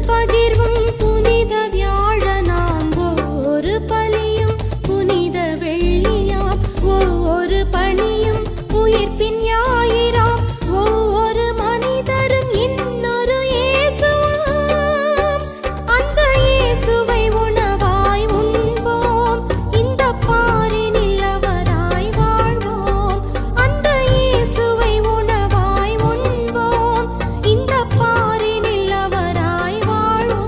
பகிர்வும் புனித வியாழனாம் ஒவ்வொரு பலியும் புனித வெள்ளியாம் ஒவ்வொரு பணியும் உயிர்ப்பின் ஞாயிறாம் ஒவ்வொரு மனிதரும் இன்னொரு இயேசுவாம். அந்த இயேசுவை உணவாய் உண்போம், இந்த பாரினில் அவராய் வாழ்வோம். அந்த இயேசுவை உணவாய் உண்போம், இந்த பாரினில் அவராய் வாழ்வோம்.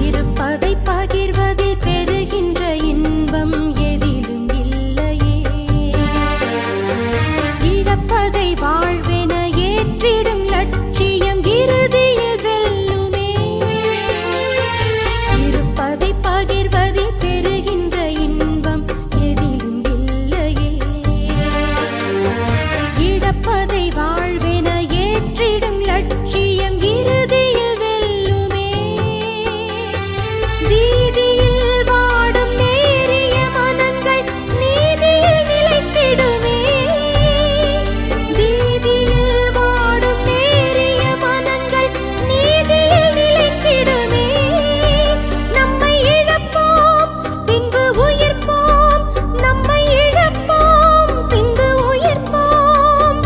இருப்பதை பகிர்வதில் பெறுகின்ற இன்பம் எதிலும் இல்லையே. இழப்பதை வாழ்வென ஏற்றிடும் லட்சியம் இறுதியில் வெல்லுமே. இருப்பதை பகிர்வதில் பெறுகின்ற இன்பம் எதிலும் இல்லையே. இழப்பதை வாழ்வென ஏற்றிடும் லட்சியம் இறுதியில் வெல்லுமே. வீதியில் வாடும் நேரிய மனங்கள் நீதியில் நிலைத்திடுமே. வீதியில் வாடும் நேரிய மனங்கள் நீதியில் நிலைத்திடுமே. நம்மை இழப்போம் பின்பு உயிர்ப்போம், நம்மை இழப்போம் பின்பு உயிர்ப்போம்.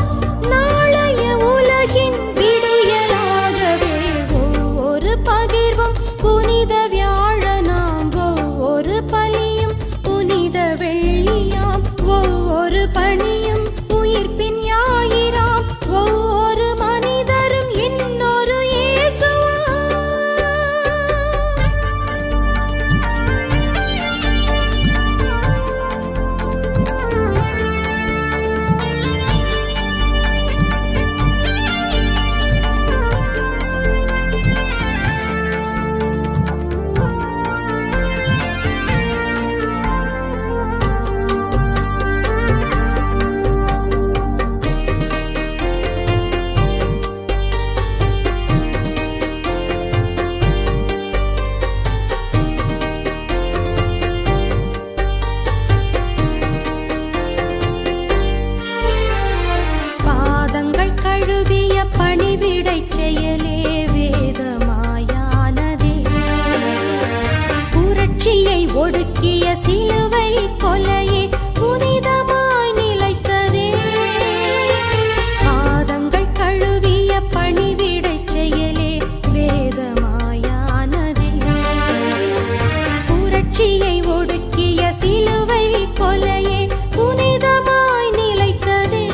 நாளைய உலகின் விடியலாகவே ஒவ்வொரு பகிர்வும் புனித வியாழனாம் ஒவ்வொரு பலியும் புனித வெள்ளியாம் ஒவ்வொரு பணியும் உயிர்ப்பின் ஞாயிறாம் ஒவ்வொரு மனிதரும் இன்னொரு இயேசுவாம். பாதங்கள் கழுவிய பணிவிடைச் செயலே வேதமாயானதே. புரட்சியை ஒடுக்கிய சிலுவை கொலையே புனிதமாய் நிலைத்ததே. பாதங்கள் கழுவிய பணிவிடைச் செயலே வேதமாயானதே. புரட்சியை ஒடுக்கிய சிலுவை கொலையே புனிதமாய் நிலைத்ததே.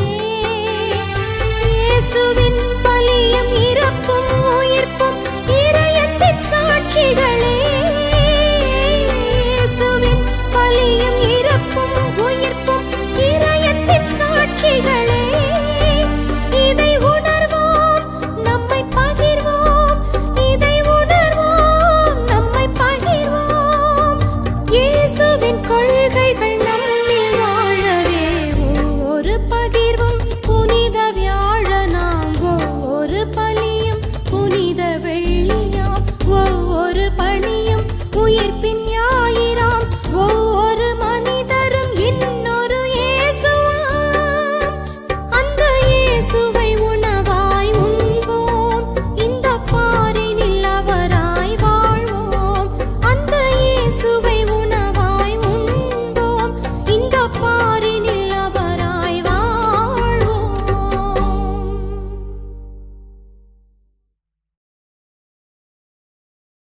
இயேசுவின் பலியும் இறப்பும் உயிர்ப்பும் இறையன்பின் சாட்சிகளே. இயேசுவின் பலியும் இறப்பும் உயிர்ப்பும் இறையன்பின் சாட்சிகளே. இதை உணர்வோம், நம்மை பகிர்வோம், இதை உணர்வோம், நம்மை பகிர்வோம். இயேசுவின் கொள்கைகள் நம்மில் வாழவே ஒவ்வொரு பகிர்வும் புனித வியாழனாம் ஒவ்வொரு பலியும் புனித வெள்ளியாம் ஒவ்வொரு பணியும் உயிர்ப்பின்